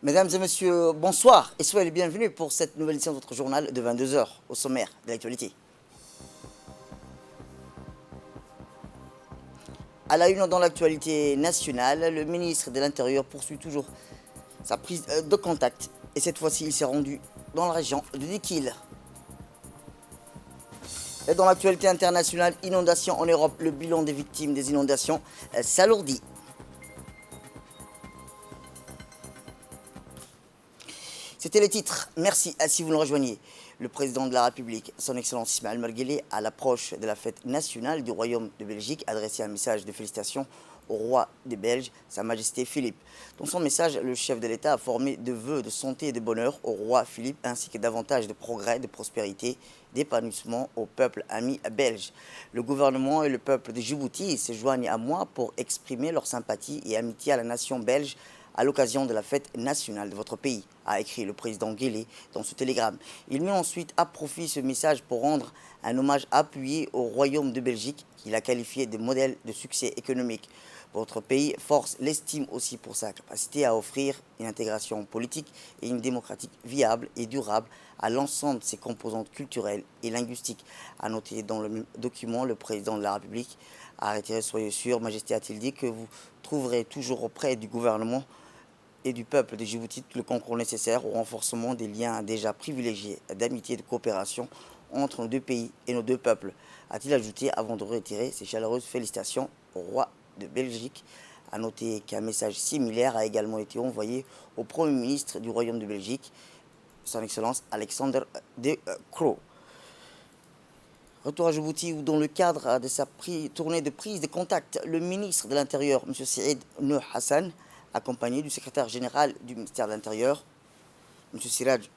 Mesdames et messieurs, bonsoir et soyez les bienvenus pour cette nouvelle édition de votre journal de 22 heures au sommaire de l'actualité. À la une dans l'actualité nationale, le ministre de l'Intérieur poursuit toujours sa prise de contact et cette fois-ci il s'est rendu dans la région de Dikil. Et dans l'actualité internationale, inondations en Europe, le bilan des victimes des inondations s'alourdit. C'était les titres. Merci si vous nous rejoignez. Le président de la République, son Excellence Ismaël Marguerite, à l'approche de la fête nationale du Royaume de Belgique, a adressé un message de félicitations au roi des Belges, Sa Majesté Philippe. Dans son message, le chef de l'État a formé de vœux de santé et de bonheur au roi Philippe, ainsi que davantage de progrès, de prospérité, d'épanouissement au peuple ami belge. Le gouvernement et le peuple de Djibouti se joignent à moi pour exprimer leur sympathie et amitié à la nation belge à l'occasion de la fête nationale de votre pays, a écrit le président Guélé dans ce télégramme. Il met ensuite à profit ce message pour rendre un hommage appuyé au Royaume de Belgique, qu'il a qualifié de modèle de succès économique. Votre pays force l'estime aussi pour sa capacité à offrir une intégration politique et une démocratie viable et durable à l'ensemble de ses composantes culturelles et linguistiques. A noter dans le même document, le président de la République a retiré, soyez sûr, Majesté a-t-il dit, que vous trouverez toujours auprès du gouvernement et du peuple de Djibouti le concours nécessaire au renforcement des liens déjà privilégiés d'amitié et de coopération entre nos deux pays et nos deux peuples, a-t-il ajouté avant de retirer ses chaleureuses félicitations au roi de Belgique. A noter qu'un message similaire a également été envoyé au Premier ministre du Royaume de Belgique, son Excellence Alexander De Croo. Retour à Djibouti où, dans le cadre de sa tournée de prise de contact, le ministre de l'Intérieur, M. Saïd Nouh Hassan, accompagné du secrétaire général du ministère de l'Intérieur, M. Siraj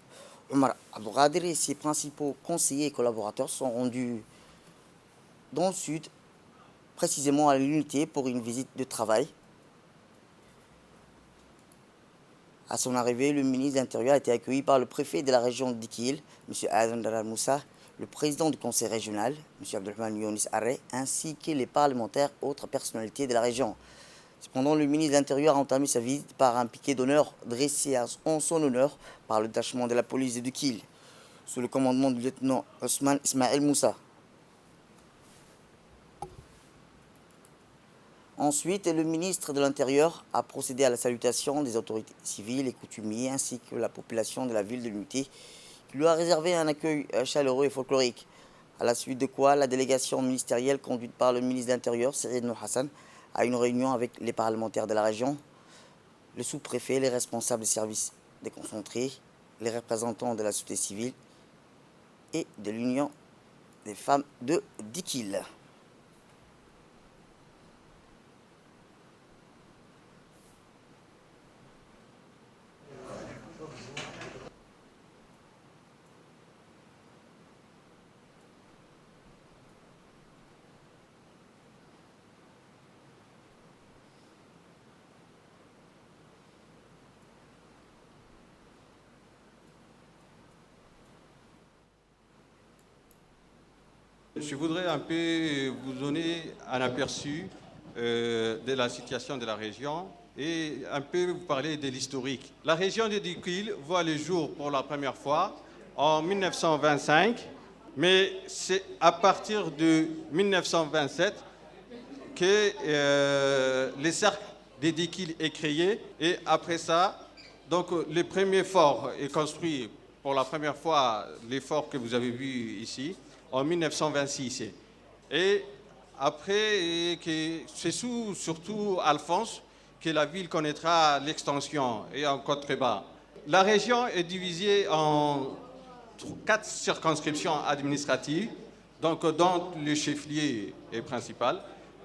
Omar Abdougadir, et ses principaux conseillers et collaborateurs sont rendus dans le sud, précisément à l'unité pour une visite de travail. À son arrivée, le ministre de l'Intérieur a été accueilli par le préfet de la région de Dikil, M. Azan Darar Moussa, le président du conseil régional, M. Abdelrahman Younis Arre, ainsi que les parlementaires et autres personnalités de la région. Cependant, le ministre de l'Intérieur a entamé sa visite par un piquet d'honneur dressé en son honneur par le détachement de la police de Dikil, sous le commandement du lieutenant Osman Ismaël Moussa. Ensuite, le ministre de l'Intérieur a procédé à la salutation des autorités civiles et coutumiers ainsi que la population de la ville de l'unité, qui lui a réservé un accueil chaleureux et folklorique. À la suite de quoi, la délégation ministérielle conduite par le ministre de l'Intérieur, Saïd Nouh Hassan, a une réunion avec les parlementaires de la région, le sous-préfet, les responsables des services déconcentrés, les représentants de la société civile et de l'Union des femmes de Dikil. Je voudrais un peu vous donner un aperçu de la situation de la région et un peu vous parler de l'historique. La région de Dikil voit le jour pour la première fois en 1925, mais c'est à partir de 1927 que le cercle de Dikil est créé et après ça, donc le premier fort est construit pour la première fois, les forts que vous avez vus ici, en 1926. Et après, c'est surtout Alphonse que la ville connaîtra l'extension et en contrebas. La région est divisée en 4 circonscriptions administratives, donc dont le chef-lieu est principal,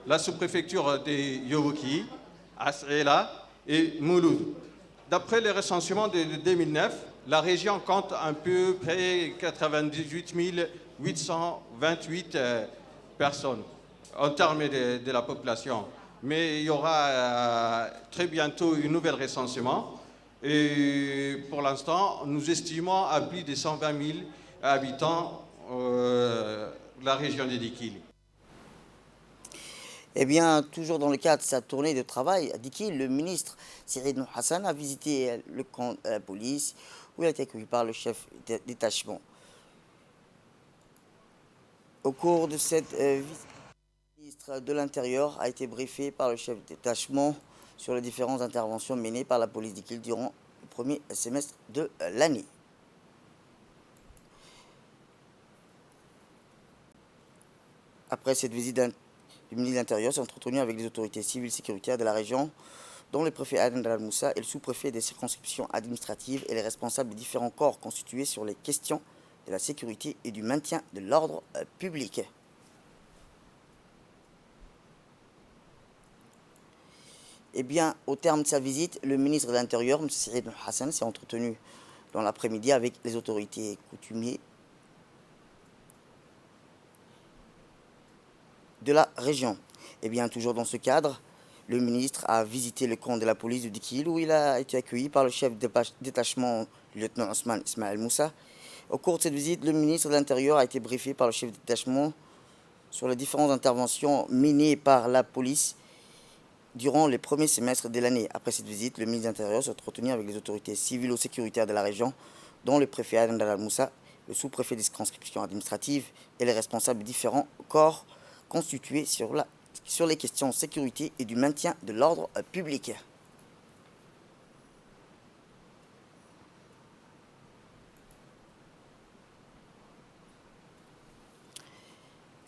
la sous-préfecture de Yoboki, Asrela et Mouloud. D'après le recensement de 2009, la région compte un peu près 98 828 personnes en termes de la population. Mais il y aura très bientôt un nouvel recensement. Et pour l'instant, nous estimons à plus de 120 000 habitants la région de Dikil. Eh bien, toujours dans le cadre de sa tournée de travail à Dikil, le ministre Cyril Noh Hassan a visité le camp de la police où il a été accueilli par le chef de détachement. Au cours de cette visite, le ministre de l'Intérieur a été briefé par le chef de détachement sur les différentes interventions menées par la police d'Ikil durant le premier semestre de l'année. Après cette visite du ministre de l'Intérieur s'est entretenu avec les autorités civiles sécuritaires de la région, dont le préfet Aden Al-Moussa et le sous-préfet des circonscriptions administratives et les responsables des différents corps constitués sur les questions de la sécurité et du maintien de l'ordre public. Eh bien, au terme de sa visite, le ministre de l'Intérieur, M. Cyril Hassan, s'est entretenu dans l'après-midi avec les autorités coutumières de la région. Eh bien, toujours dans ce cadre, le ministre a visité le camp de la police de Dikil où il a été accueilli par le chef de détachement, le lieutenant Osman Ismaël Moussa. Au cours de cette visite, le ministre de l'Intérieur a été briefé par le chef de détachement sur les différentes interventions menées par la police durant les premiers semestres de l'année. Après cette visite, le ministre de l'Intérieur s'est entretenu avec les autorités civilo-sécuritaires de la région, dont le préfet Aden Al-Moussa, le sous-préfet des circonscriptions administratives et les responsables de différents corps constitués sur les questions de sécurité et du maintien de l'ordre public.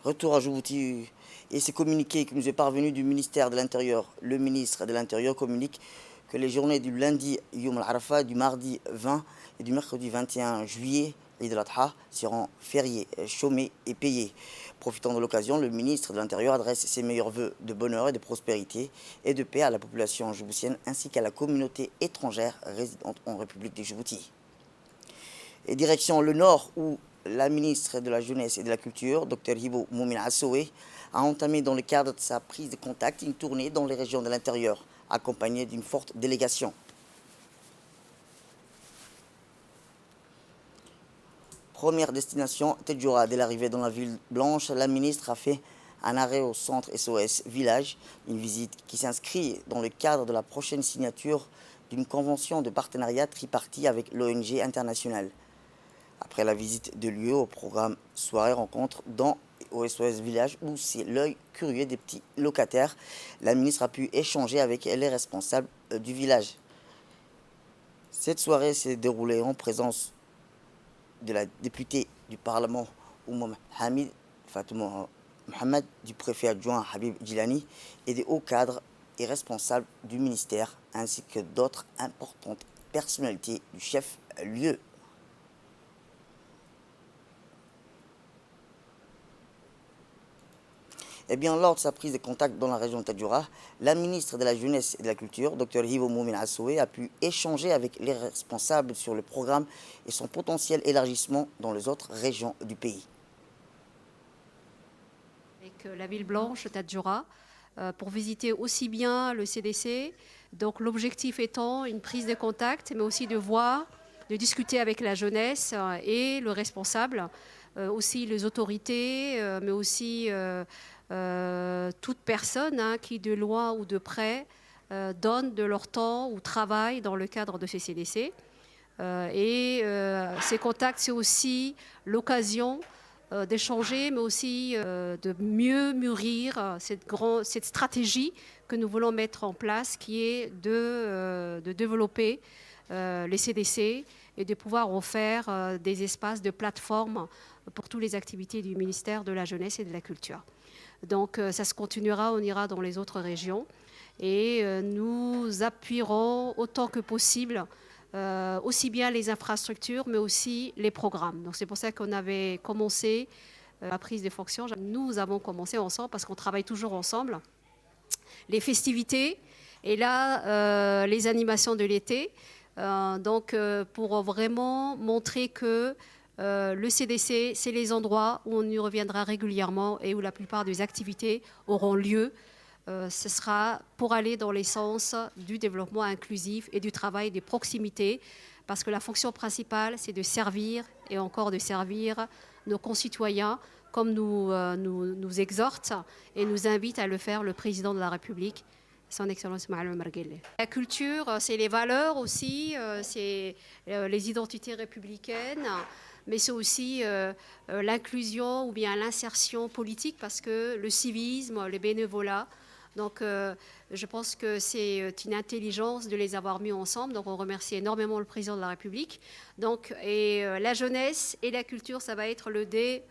Retour à Djibouti et ces communiqués qui nous est parvenu du ministère de l'Intérieur. Le ministre de l'Intérieur communique que les journées du lundi Yom al-Arafa, du mardi 20 et du mercredi 21 juillet, Eid al-Adha, seront fériés, chômés et payés. Profitant de l'occasion, le ministre de l'Intérieur adresse ses meilleurs vœux de bonheur et de prospérité et de paix à la population djiboutienne ainsi qu'à la communauté étrangère résidente en République de Djibouti. Et direction le Nord où la ministre de la Jeunesse et de la Culture, Dr Hibo Moumin Assoué, a entamé dans le cadre de sa prise de contact une tournée dans les régions de l'intérieur, accompagnée d'une forte délégation. Première destination, Tedjoura. Dès l'arrivée dans la ville blanche, la ministre a fait un arrêt au centre SOS Village, une visite qui s'inscrit dans le cadre de la prochaine signature d'une convention de partenariat tripartite avec l'ONG internationale. Après la visite de lieu au programme soirée rencontre dans au SOS Village où c'est l'œil curieux des petits locataires, la ministre a pu échanger avec les responsables du village. Cette soirée s'est déroulée en présence de la députée du Parlement Oumam Hamid Fatouma Mohamed, du préfet adjoint Habib Djilani et des hauts cadres et responsables du ministère ainsi que d'autres importantes personnalités du chef-lieu. Eh bien, lors de sa prise de contact dans la région de Tadjoura, la ministre de la Jeunesse et de la Culture, Dr Hibo Moumin Assoué, a pu échanger avec les responsables sur le programme et son potentiel élargissement dans les autres régions du pays. Avec la ville blanche, Tadjoura, pour visiter aussi bien le CDC, donc l'objectif étant une prise de contact, mais aussi de voir, de discuter avec la jeunesse et le responsable, aussi les autorités, mais aussi toute personne qui, de loin ou de près, donne de leur temps ou travaille dans le cadre de ces CDC. Ces contacts, c'est aussi l'occasion d'échanger, mais aussi de mieux mûrir cette stratégie que nous voulons mettre en place, qui est de développer les CDC et de pouvoir en faire des espaces de plateforme pour toutes les activités du ministère de la Jeunesse et de la Culture. Donc ça se continuera, on ira dans les autres régions et nous appuierons autant que possible aussi bien les infrastructures mais aussi les programmes. Donc c'est pour ça qu'on avait commencé la prise des fonctions. Nous avons commencé ensemble parce qu'on travaille toujours ensemble. Les festivités et là les animations de l'été. Pour vraiment montrer que le CDC, c'est les endroits où on y reviendra régulièrement et où la plupart des activités auront lieu. Ce sera pour aller dans l'essence du développement inclusif et du travail des proximités, parce que la fonction principale, c'est de servir et encore de servir nos concitoyens comme nous exhorte et nous invite à le faire le président de la République, son Excellence Ismaël Omar Guelleh. La culture, c'est les valeurs aussi, c'est les identités républicaines, mais c'est aussi l'inclusion ou bien l'insertion politique, parce que le civisme, le bénévolat. Donc je pense que c'est une intelligence de les avoir mis ensemble. Donc on remercie énormément le président de la République. Donc, la jeunesse et la culture, ça va être des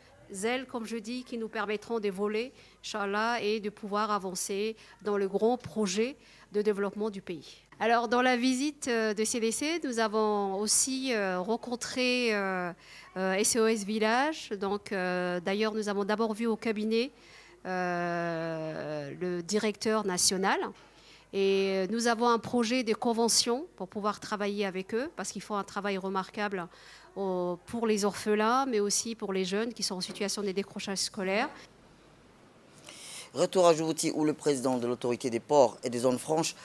ailes, comme je dis, qui nous permettront de voler, Inch'Allah, et de pouvoir avancer dans le grand projet de développement du pays. Alors, dans la visite de CDC, nous avons aussi rencontré SOS Village. Donc, d'ailleurs, nous avons d'abord vu au cabinet le directeur national. Et nous avons un projet de convention pour pouvoir travailler avec eux, parce qu'ils font un travail remarquable pour les orphelins, mais aussi pour les jeunes qui sont en situation de décrochage scolaire. Retour à Djibouti, où le président de l'autorité des ports et des zones franches,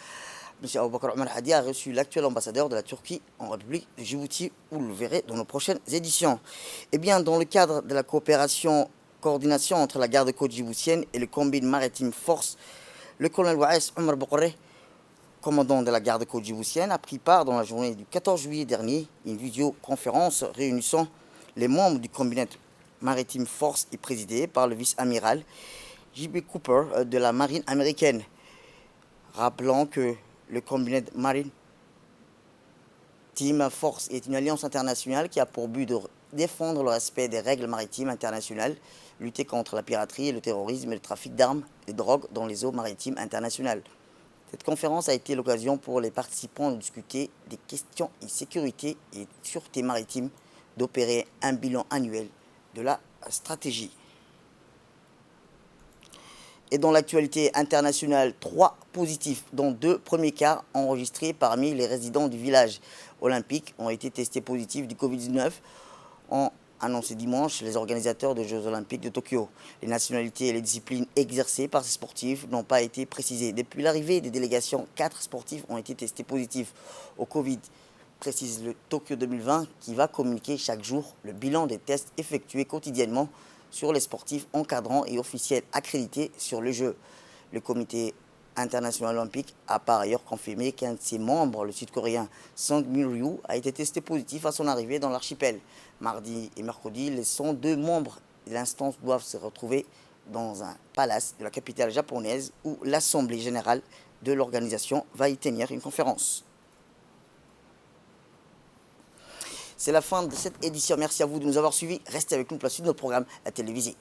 M. Aboubakar Omar Hadi, a reçu l'actuel ambassadeur de la Turquie en République de Djibouti. Vous le verrez dans nos prochaines éditions. Eh bien, dans le cadre de la coordination entre la garde-côte djiboutienne et le Combine Maritime Force, le colonel Waes Omar Bokoré, commandant de la garde-côte djiboutienne, a pris part dans la journée du 14 juillet dernier à une vidéoconférence réunissant les membres du Combine Maritime Force et présidée par le vice-amiral J.B. Cooper de la marine américaine, rappelant que le Combine Maritime Force est une alliance internationale qui a pour but de défendre le respect des règles maritimes internationales, lutter contre la piraterie et le terrorisme et le trafic d'armes et de drogue dans les eaux maritimes internationales. Cette conférence a été l'occasion pour les participants de discuter des questions de sécurité et sûreté maritime, d'opérer un bilan annuel de la stratégie. Et dans l'actualité internationale, 3 positifs, dont 2 premiers cas enregistrés parmi les résidents du village olympique, ont été testés positifs du Covid-19, ont annoncé dimanche les organisateurs des Jeux Olympiques de Tokyo. Les nationalités et les disciplines exercées par ces sportifs n'ont pas été précisées. Depuis l'arrivée des délégations, 4 sportifs ont été testés positifs au Covid, précise le Tokyo 2020, qui va communiquer chaque jour le bilan des tests effectués quotidiennement sur les sportifs encadrants et officiels accrédités sur le jeu. Le comité international olympique a par ailleurs confirmé qu'un de ses membres, le sud-coréen Sang Min-ryu, a été testé positif à son arrivée dans l'archipel. Mardi et mercredi, les 102 membres de l'instance doivent se retrouver dans un palace de la capitale japonaise où l'Assemblée générale de l'organisation va y tenir une conférence. C'est la fin de cette édition. Merci à vous de nous avoir suivis. Restez avec nous pour la suite de notre programme à téléviser.